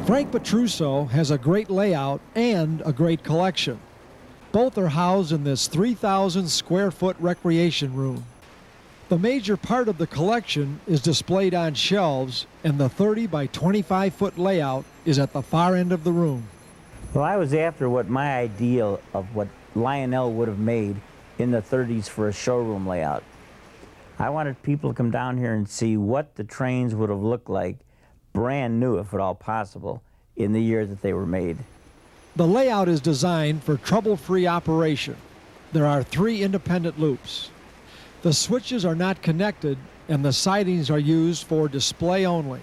Frank Petruzzo has a great layout and a great collection. Both are housed in this 3,000 square foot recreation room. The major part of the collection is displayed on shelves, and the 30 by 25 foot layout is at the far end of the room. Well, I was after what my ideal of what Lionel would have made in the 30s for a showroom layout. I wanted people to come down here and see what the trains would have looked like, brand new if at all possible, in the year that they were made. The layout is designed for trouble-free operation. There are 3 independent loops. The switches are not connected, and the sidings are used for display only.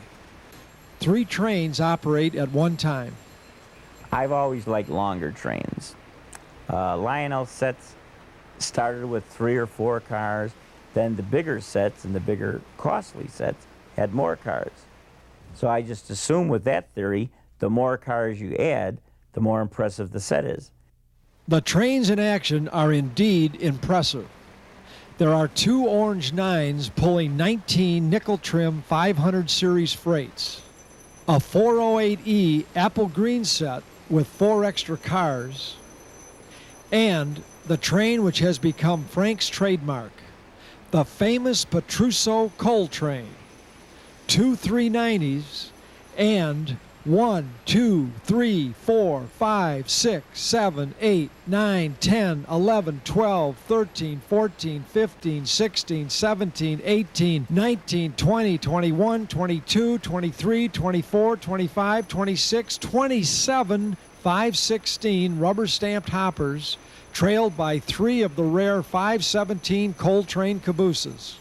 3 trains operate at one time. I've always liked longer trains. Lionel sets started with 3 or 4 cars, then the bigger sets and the bigger costly sets had more cars. So I just assume with that theory, the more cars you add, the more impressive the set is. The trains in action are indeed impressive. There are 2 orange 9s pulling 19 nickel-trim 500 series freights, a 408E apple green set with 4 extra cars, and the train which has become Frank's trademark, the famous Petruzzo coal train. 2 390s and 1, 2, 3, 4, 5, 6, 7, 8, 9, 10, 11, 12, 13, 14, 15, 16, 17, 18, 19, 20, 21, 22, 23, 24, 25, 26, 27, 516 rubber-stamped hoppers, trailed by 3 of the rare 517 coal train cabooses.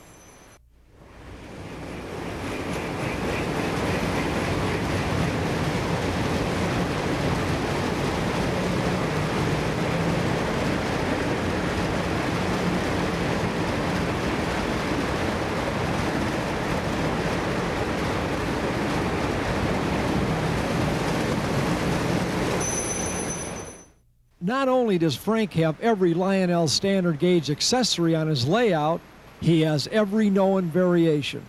Not only does Frank have every Lionel standard gauge accessory on his layout, he has every known variation.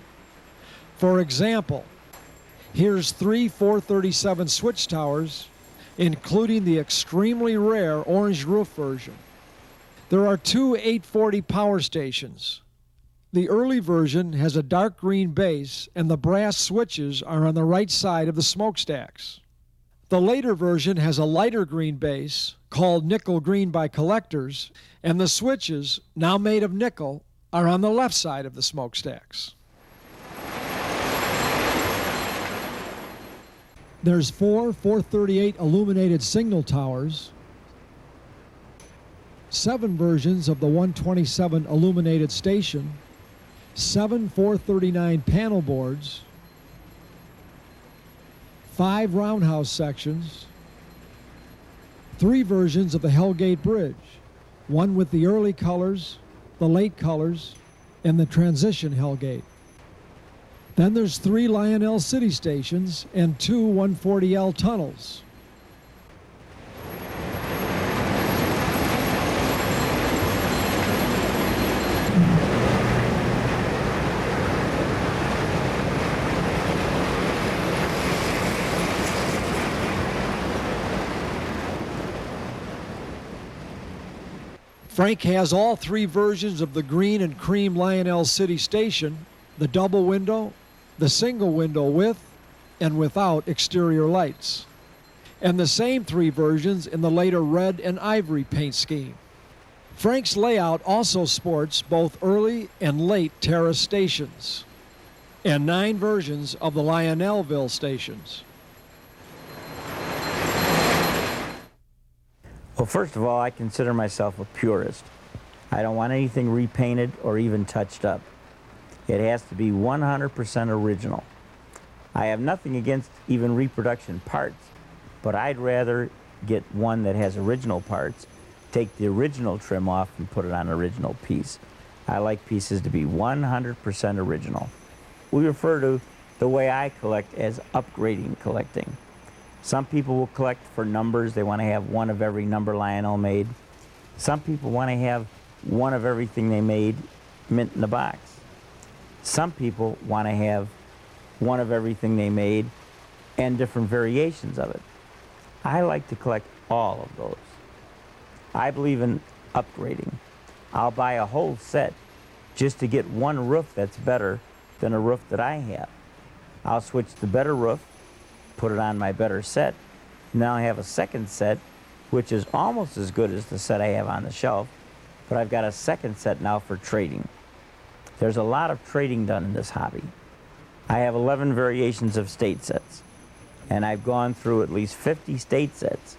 For example, here's 3 437 switch towers, including the extremely rare orange roof version. There are 2 840 power stations. The early version has a dark green base, and the brass switches are on the right side of the smokestacks. The later version has a lighter green base, called nickel green by collectors, and the switches, now made of nickel, are on the left side of the smokestacks. There's 4 438 illuminated signal towers, 7 versions of the 127 illuminated station, 7 439 panel boards, 5 roundhouse sections, 3 versions of the Hellgate Bridge, one with the early colors, the late colors, and the transition Hellgate. Then there's 3 Lionel City stations and 2 140L tunnels. Frank has all 3 versions of the green and cream Lionel City station, the double window, the single window with and without exterior lights, and the same 3 versions in the later red and ivory paint scheme. Frank's layout also sports both early and late terrace stations, and 9 versions of the Lionelville stations. Well, first of all, I consider myself a purist. I don't want anything repainted or even touched up. It has to be 100% original. I have nothing against even reproduction parts, but I'd rather get one that has original parts, take the original trim off and put it on an original piece. I like pieces to be 100% original. We refer to the way I collect as upgrading collecting. Some people will collect for numbers. They want to have one of every number Lionel made. Some people want to have one of everything they made mint in the box. Some people want to have one of everything they made and different variations of it. I like to collect all of those. I believe in upgrading. I'll buy a whole set just to get one roof that's better than a roof that I have. I'll switch the better roof, put it on my better set. Now I have a second set, which is almost as good as the set I have on the shelf, but I've got a second set now for trading. There's a lot of trading done in this hobby. I have 11 variations of state sets, and I've gone through at least 50 state sets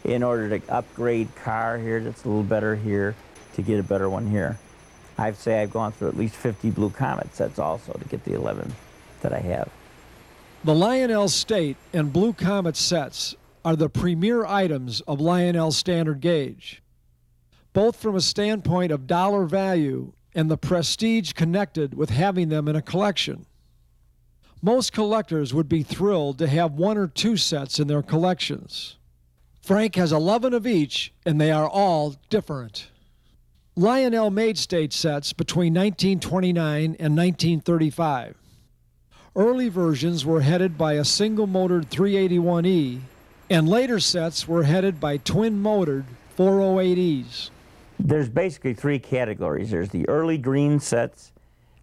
in order to upgrade car here that's a little better here to get a better one here. I'd say I've gone through at least 50 Blue Comet sets also to get the 11 that I have. The Lionel State and Blue Comet sets are the premier items of Lionel Standard Gauge, both from a standpoint of dollar value and the prestige connected with having them in a collection. Most collectors would be thrilled to have one or two sets in their collections. Frank has 11 of each, and they are all different. Lionel made state sets between 1929 and 1935. Early versions were headed by a single-motored 381E, and later sets were headed by twin-motored 408Es. There's basically three categories. There's the early green sets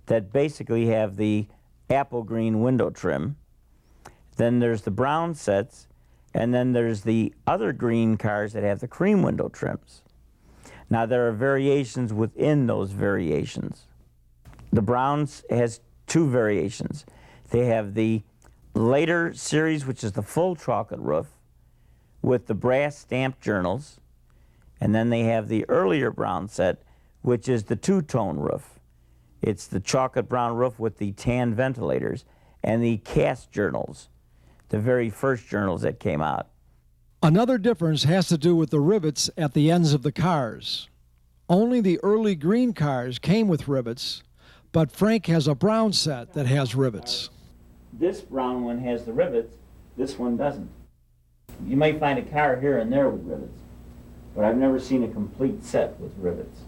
that basically have the apple green window trim. Then there's the brown sets, and then there's the other green cars that have the cream window trims. Now there are variations within those variations. The browns has two variations. They have the later series, which is the full chocolate roof with the brass stamped journals, and then they have the earlier brown set, which is the two-tone roof. It's the chocolate brown roof with the tan ventilators and the cast journals, the very first journals that came out. Another difference has to do with the rivets at the ends of the cars. Only the early green cars came with rivets, but Frank has a brown set that has rivets. This brown one has the rivets, this one doesn't. You might find a car here and there with rivets, but I've never seen a complete set with rivets.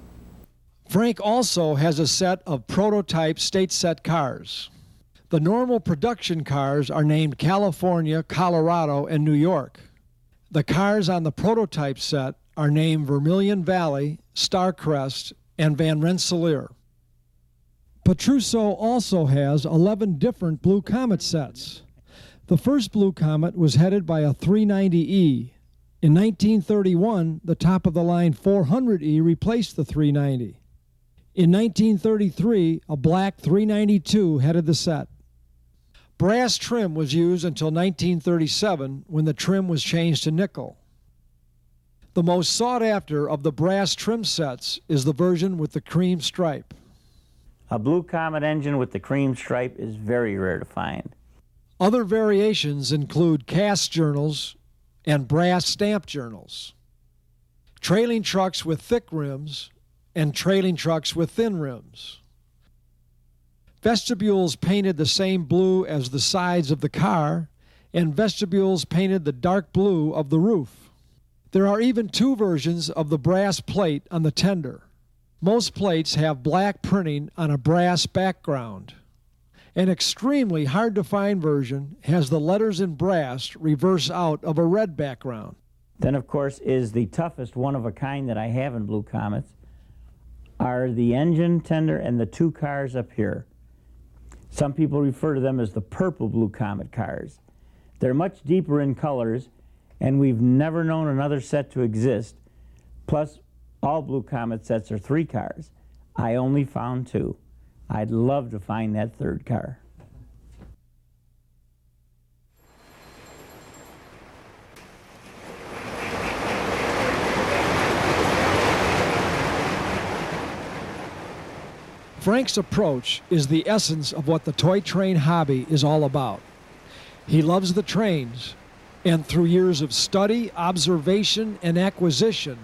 Frank also has a set of prototype state set cars. The normal production cars are named California, Colorado, and New York. The cars on the prototype set are named Vermilion Valley, Starcrest, and Van Rensselaer. Petruzzo also has 11 different Blue Comet sets. The first Blue Comet was headed by a 390E. In 1931, the top-of-the-line 400E replaced the 390. In 1933, a black 392 headed the set. Brass trim was used until 1937, when the trim was changed to nickel. The most sought after of the brass trim sets is the version with the cream stripe. A Blue Comet engine with the cream stripe is very rare to find. Other variations include cast journals and brass stamp journals, trailing trucks with thick rims, and trailing trucks with thin rims. Vestibules painted the same blue as the sides of the car, and vestibules painted the dark blue of the roof. There are even two versions of the brass plate on the tender. Most plates have black printing on a brass background. An extremely hard-to-find version has the letters in brass reverse out of a red background. Then, of course, is the toughest one-of-a-kind that I have in Blue Comets are the engine tender and the two cars up here. Some people refer to them as the purple Blue Comet cars. They're much deeper in colors, and we've never known another set to exist. Plus, all Blue Comet sets are three cars. I only found two. I'd love to find that third car. Frank's approach is the essence of what the toy train hobby is all about. He loves the trains, and through years of study, observation, and acquisition,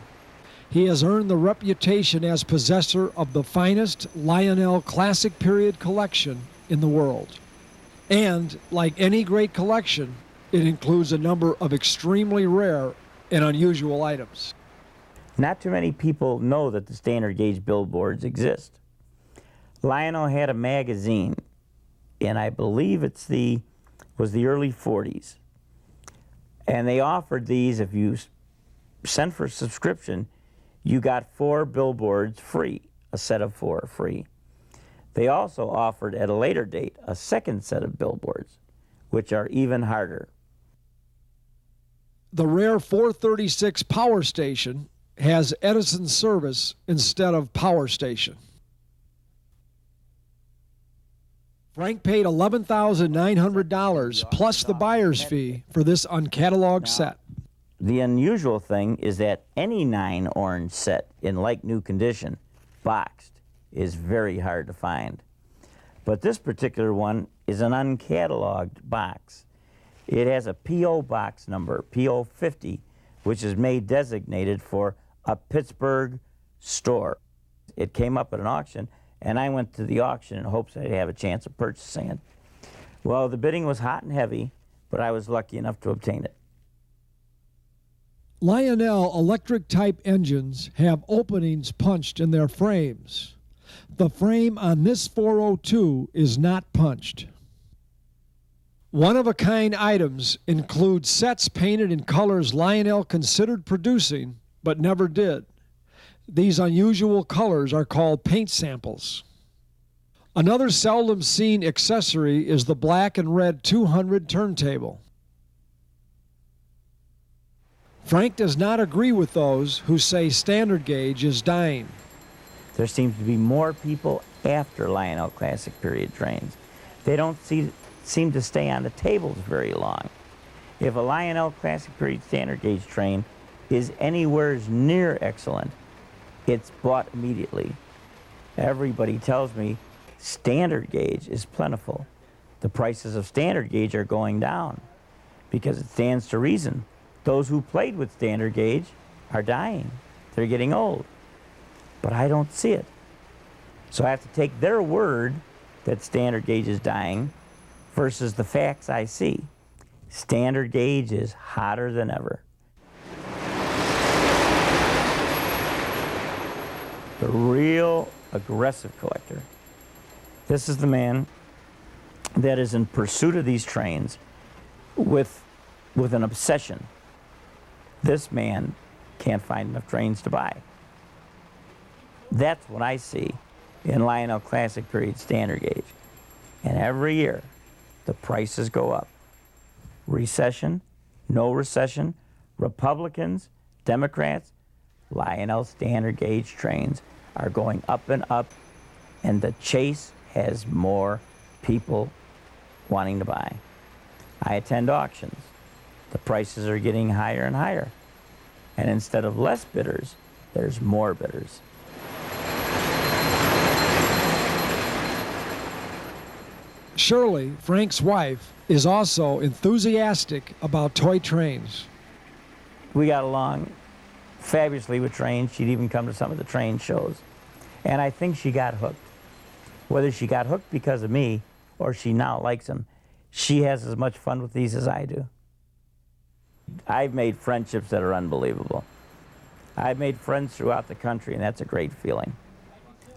he has earned the reputation as possessor of the finest Lionel Classic Period collection in the world. And, like any great collection, it includes a number of extremely rare and unusual items. Not too many people know that the standard gauge billboards exist. Lionel had a magazine, and I believe was the early 40s. And they offered these, if you sent for subscription, you got 4 billboards free, a set of 4 free. They also offered at a later date a second set of billboards, which are even harder. The rare 436 Power Station has Edison service instead of Power Station. Frank paid $11,900 plus the buyer's fee for this uncatalogued set. The unusual thing is that any 9 orange set in like new condition, boxed, is very hard to find. But this particular one is an uncatalogued box. It has a P.O. box number, P.O. 50, which is made designated for a Pittsburgh store. It came up at an auction, and I went to the auction in hopes I'd have a chance of purchasing it. Well, the bidding was hot and heavy, but I was lucky enough to obtain it. Lionel electric type engines have openings punched in their frames. The frame on this 402 is not punched. One-of-a-kind items include sets painted in colors Lionel considered producing but never did. These unusual colors are called paint samples. Another seldom seen accessory is the black and red 200 turntable. Frank does not agree with those who say standard gauge is dying. There seems to be more people after Lionel Classic period trains. They don't seem to stay on the tables very long. If a Lionel Classic period standard gauge train is anywhere near excellent, it's bought immediately. Everybody tells me standard gauge is plentiful. The prices of standard gauge are going down because it stands to reason. Those who played with standard gauge are dying. They're getting old. But I don't see it. So I have to take their word that standard gauge is dying versus the facts I see. Standard gauge is hotter than ever. The real aggressive collector. This is the man that is in pursuit of these trains with an obsession. This man can't find enough trains to buy. That's what I see in Lionel Classic period standard gauge. And every year, the prices go up. Recession, no recession, Republicans, Democrats, Lionel standard gauge trains are going up, and the chase has more people wanting to buy. I attend auctions. The prices are getting higher and higher. And instead of less bidders, there's more bidders. Shirley, Frank's wife, is also enthusiastic about toy trains. We got along fabulously with trains. She'd even come to some of the train shows. And I think she got hooked. Whether she got hooked because of me or she now likes them, she has as much fun with these as I do. I've made friendships that are unbelievable. I've made friends throughout the country, and that's a great feeling.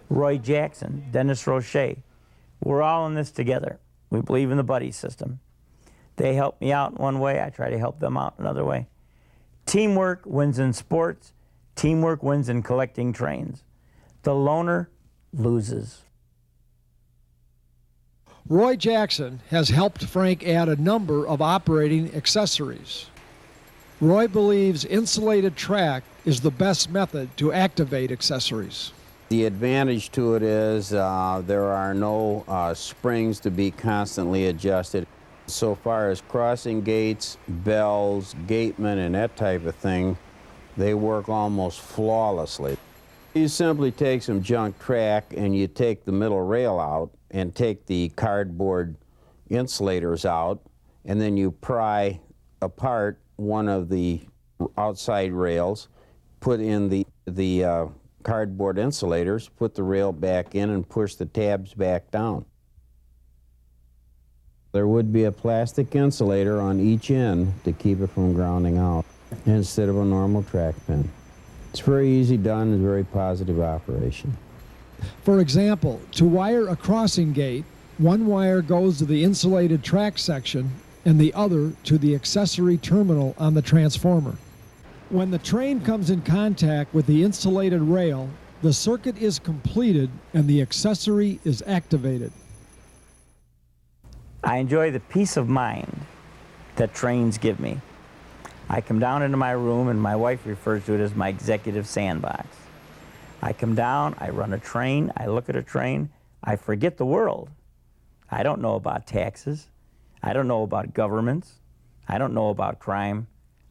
Roy Jackson, Dennis Roche, we're all in this together. We believe in the buddy system. They help me out in one way, I try to help them out another way. Teamwork wins in sports. Teamwork wins in collecting trains. The loner loses. Roy Jackson has helped Frank add a number of operating accessories. Roy believes insulated track is the best method to activate accessories. The advantage to it is there are no springs to be constantly adjusted. So far as crossing gates, bells, gatemen, and that type of thing, they work almost flawlessly. You simply take some junk track and you take the middle rail out and take the cardboard insulators out, and then you pry apart one of the outside rails, put in the cardboard insulators, put the rail back in, and push the tabs back down. There would be a plastic insulator on each end to keep it from grounding out instead of a normal track pin. It's very easy done, it's a very positive operation. For example, to wire a crossing gate, one wire goes to the insulated track section and the other to the accessory terminal on the transformer. When the train comes in contact with the insulated rail, the circuit is completed and the accessory is activated. I enjoy the peace of mind that trains give me. I come down into my room, and my wife refers to it as my executive sandbox. I come down, I run a train, I look at a train, I forget the world. I don't know about taxes. I don't know about governments. I don't know about crime.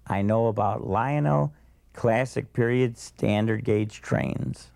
I know about Lionel classic period standard gauge trains.